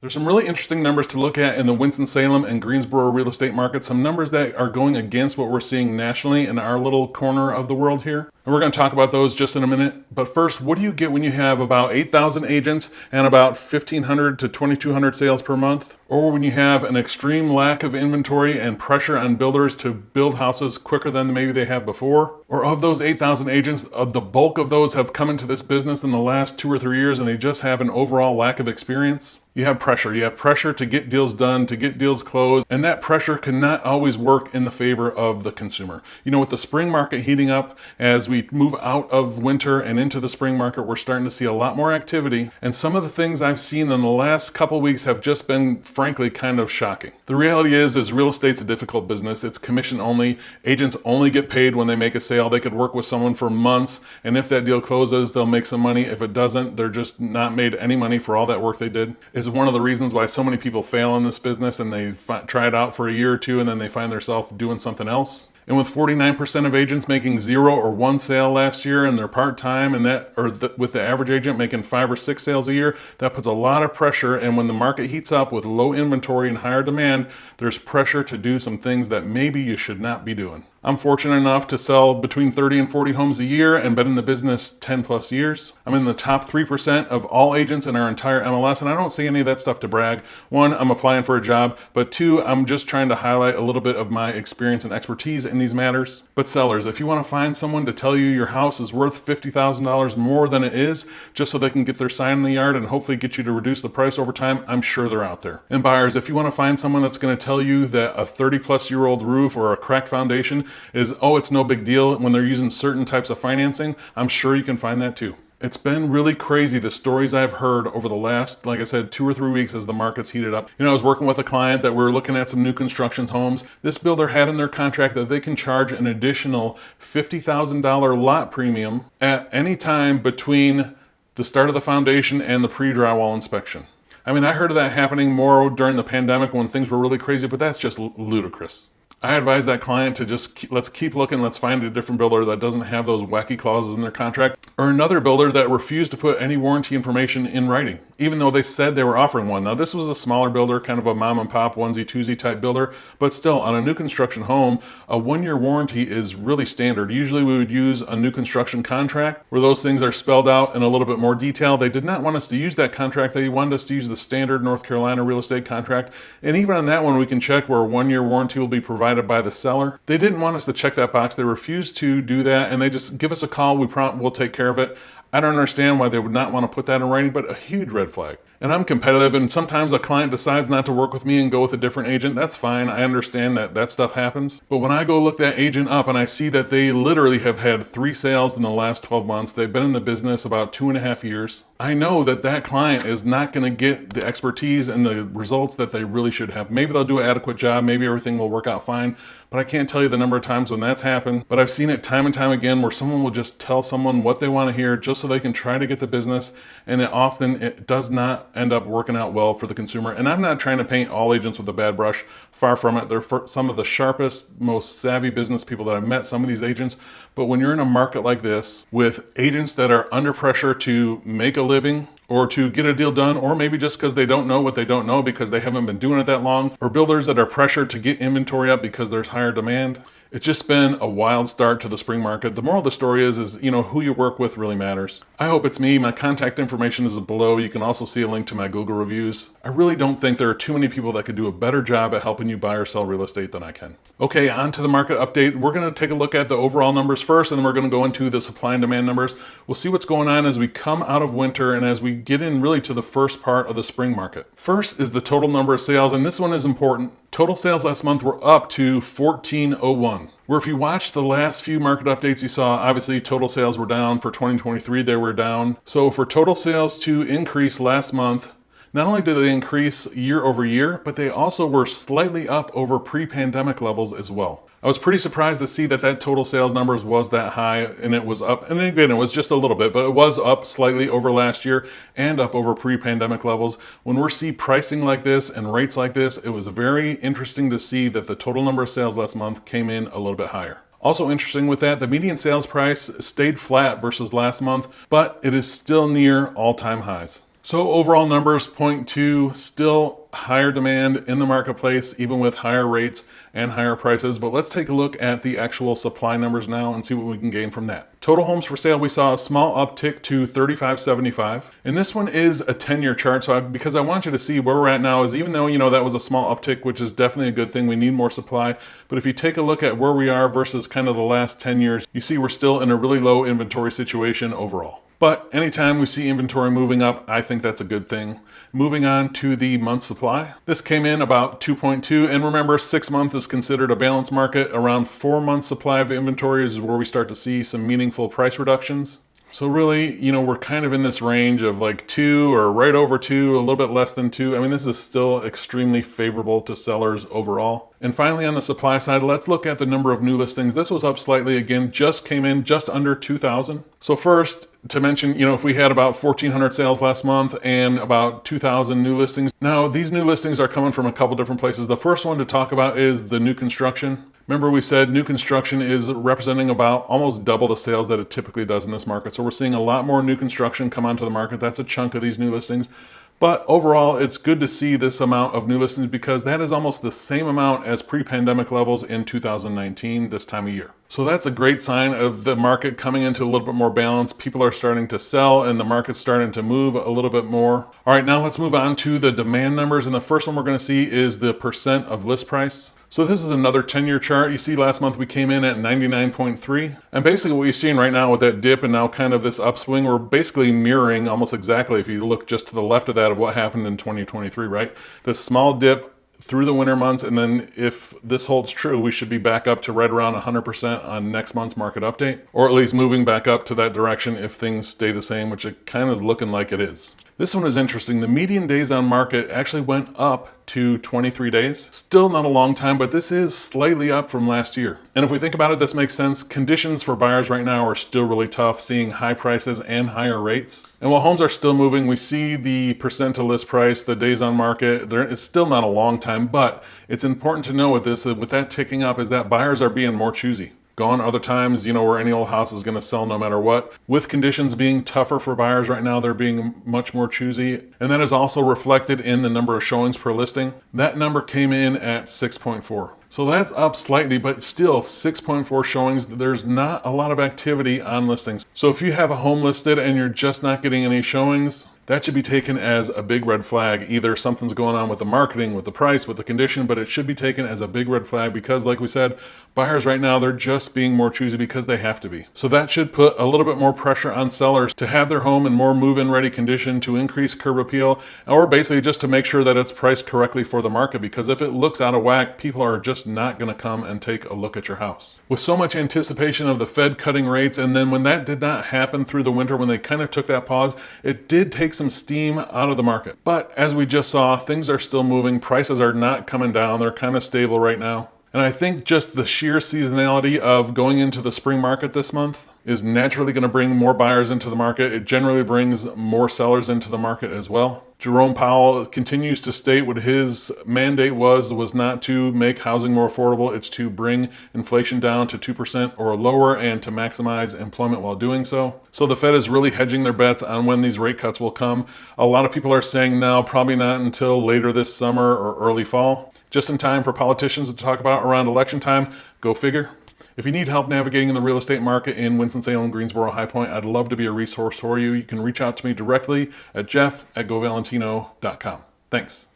There's some really interesting numbers to look at in the Winston Salem and Greensboro real estate market, some numbers that are going against what we're seeing nationally in our little corner of the world here. And we're going to talk about those just in a minute. But first, what do you get when you have about 8,000 agents and about 1,500 to 2,200 sales per month? Or when you have an extreme lack of inventory and pressure on builders to build houses quicker than maybe they have before? Or of those 8,000 agents, the bulk of those have come into this business in the last 2 or 3 years and they just have an overall lack of experience? You have pressure. You have pressure to get deals done, to get deals closed, and that pressure cannot always work in the favor of the consumer. You know, with the spring market heating up, as we move out of winter and into the spring market, we're starting to see a lot more activity, and some of the things I've seen in the last couple weeks have just been, frankly, kind of shocking. The reality is real estate's a difficult business. It's commission only. Agents only get paid when they make a sale. They could work with someone for months, and if that deal closes, they'll make some money. If it doesn't, they're just not made any money for all that work they did. Is one of the reasons why so many people fail in this business, and they try it out for a year or two and then they find themselves doing something else. And with 49% of agents making 0 or 1 sale last year and they're part-time, and with the average agent making 5 or 6 sales a year, that puts a lot of pressure. And when the market heats up with low inventory and higher demand, there's pressure to do some things that maybe you should not be doing. I'm fortunate enough to sell between 30 and 40 homes a year and been in the business 10 plus years. I'm in the top 3% of all agents in our entire MLS, and I don't say any of that stuff to brag. 1, I'm applying for a job, but 2, I'm just trying to highlight a little bit of my experience and expertise in these matters. But sellers, if you want to find someone to tell you your house is worth $50,000 more than it is, just so they can get their sign in the yard and hopefully get you to reduce the price over time, I'm sure they're out there. And buyers, if you want to find someone that's going to tell you that a 30-plus-year-old roof or a cracked foundation is, oh, it's no big deal when they're using certain types of financing, I'm sure you can find that too. It's been really crazy, the stories I've heard over the last, like I said, 2 or 3 weeks as the market's heated up. You know, I was working with a client that we were looking at some new construction homes. This builder had in their contract that they can charge an additional $50,000 lot premium at any time between the start of the foundation and the pre-drywall inspection. I mean, I heard of that happening more during the pandemic when things were really crazy, but that's just ludicrous. I advise that client to just let's keep looking. Let's find a different builder that doesn't have those wacky clauses in their contract, or another builder that refused to put any warranty information in writing, even though they said they were offering one. Now, this was a smaller builder, kind of a mom and pop onesie twosie type builder, but still, on a new construction home, a 1-year warranty is really standard. Usually we would use a new construction contract where those things are spelled out in a little bit more detail. They did not want us to use that contract. They wanted us to use the standard North Carolina real estate contract. And even on that one, we can check where a 1-year warranty will be provided by the seller. They didn't want us to check that box. They refused to do that, and they just give us a call. We'll take care of it. I don't understand why they would not want to put that in writing, but a huge red flag. And I'm competitive, and sometimes a client decides not to work with me and go with a different agent. That's fine. I understand that stuff happens. But when I go look that agent up and I see that they literally have had 3 sales in the last 12 months, they've been in the business about 2.5 years, I know that client is not going to get the expertise and the results that they really should have. Maybe they'll do an adequate job. Maybe everything will work out fine. But I can't tell you the number of times when that's happened. But I've seen it time and time again where someone will just tell someone what they want to hear just so they can try to get the business. And it does not end up working out well for the consumer. And I'm not trying to paint all agents with a bad brush. Far from it. They're some of the sharpest, most savvy business people that I've met, some of these agents. But when you're in a market like this with agents that are under pressure to make a living or to get a deal done, or maybe just because they don't know what they don't know because they haven't been doing it that long, or builders that are pressured to get inventory up because there's higher demand, it's just been a wild start to the spring market. The moral of the story is who you work with really matters. I hope it's me. My contact information is below. You can also see a link to my Google reviews. I really don't think there are too many people that could do a better job at helping you buy or sell real estate than I can. Okay, on to the market update. We're going to take a look at the overall numbers first, and then we're going to go into the supply and demand numbers. We'll see what's going on as we come out of winter and as we get in really to the first part of the spring market. First is the total number of sales, and this one is important. Total sales last month were up to 1,401. Where if you watch the last few market updates you saw, obviously total sales were down. For 2023, they were down. So for total sales to increase last month, not only did they increase year over year, but they also were slightly up over pre-pandemic levels as well. I was pretty surprised to see that total sales numbers was that high, and it was up. And again, it was just a little bit, but it was up slightly over last year and up over pre-pandemic levels. When we see pricing like this and rates like this, it was very interesting to see that the total number of sales last month came in a little bit higher. Also interesting with that, the median sales price stayed flat versus last month, but it is still near all-time highs. So overall numbers point to still higher demand in the marketplace, even with higher rates and higher prices. But let's take a look at the actual supply numbers now and see what we can gain from that. Total homes for sale, we saw a small uptick to 3,575. And this one is a 10-year chart. So because I want you to see where we're at now is even though, that was a small uptick, which is definitely a good thing. We need more supply. But if you take a look at where we are versus kind of the last 10 years, you see we're still in a really low inventory situation overall. But anytime we see inventory moving up, I think that's a good thing. Moving on to the month supply. This came in about 2.2, and remember 6 months is considered a balanced market. Around 4 months supply of inventory is where we start to see some meaningful price reductions. So really, we're kind of in this range of like 2 or right over 2, a little bit less than 2. I mean, this is still extremely favorable to sellers overall. And finally, on the supply side, let's look at the number of new listings. This was up slightly again, just came in just under 2,000. So first, to mention, if we had about 1,400 sales last month and about 2,000 new listings. Now, these new listings are coming from a couple different places. The first one to talk about is the new construction. Remember we said new construction is representing about almost double the sales that it typically does in this market. So we're seeing a lot more new construction come onto the market. That's a chunk of these new listings. But overall, it's good to see this amount of new listings because that is almost the same amount as pre-pandemic levels in 2019 this time of year. So that's a great sign of the market coming into a little bit more balance. People are starting to sell and the market's starting to move a little bit more. All right, now let's move on to the demand numbers. And the first one we're going to see is the percent of list price. So this is another 10-year chart. You see last month we came in at 99.3. And basically what you're seeing right now with that dip and now kind of this upswing, we're basically mirroring almost exactly, if you look just to the left of that, of what happened in 2023, right? This small dip through the winter months, and then if this holds true, we should be back up to right around 100% on next month's market update, or at least moving back up to that direction if things stay the same, which it kind of is looking like it is. This one is interesting. The median days on market actually went up to 23 days. Still not a long time, but this is slightly up from last year. And if we think about it, this makes sense. Conditions for buyers right now are still really tough, seeing high prices and higher rates. And while homes are still moving, we see the percent to list price, the days on market, it's still not a long time, but it's important to know with this, with that ticking up, is that buyers are being more choosy. Gone other times, where any old house is going to sell no matter what. With conditions being tougher for buyers right now, they're being much more choosy. And that is also reflected in the number of showings per listing. That number came in at 6.4. So that's up slightly, but still 6.4 showings. There's not a lot of activity on listings. So if you have a home listed and you're just not getting any showings, that should be taken as a big red flag. Either something's going on with the marketing, with the price, with the condition, but it should be taken as a big red flag because, like we said, buyers right now, they're just being more choosy because they have to be. So that should put a little bit more pressure on sellers to have their home in more move-in ready condition, to increase curb appeal, or basically just to make sure that it's priced correctly for the market, because if it looks out of whack, people are just not going to come and take a look at your house. With so much anticipation of the Fed cutting rates, and then when that did not happen through the winter, when they kind of took that pause, it did take some steam out of the market. But as we just saw, things are still moving. Prices are not coming down. They're kind of stable right now. And I think just the sheer seasonality of going into the spring market this month is naturally going to bring more buyers into the market. It generally brings more sellers into the market as well. Jerome Powell continues to state what his mandate was not to make housing more affordable. It's to bring inflation down to 2% or lower and to maximize employment while doing so. So the Fed is really hedging their bets on when these rate cuts will come. A lot of people are saying now, probably not until later this summer or early fall. Just in time for politicians to talk about around election time. Go figure. If you need help navigating in the real estate market in Winston-Salem, Greensboro, High Point, I'd love to be a resource for you. You can reach out to me directly at jeff@govalentino.com. Thanks.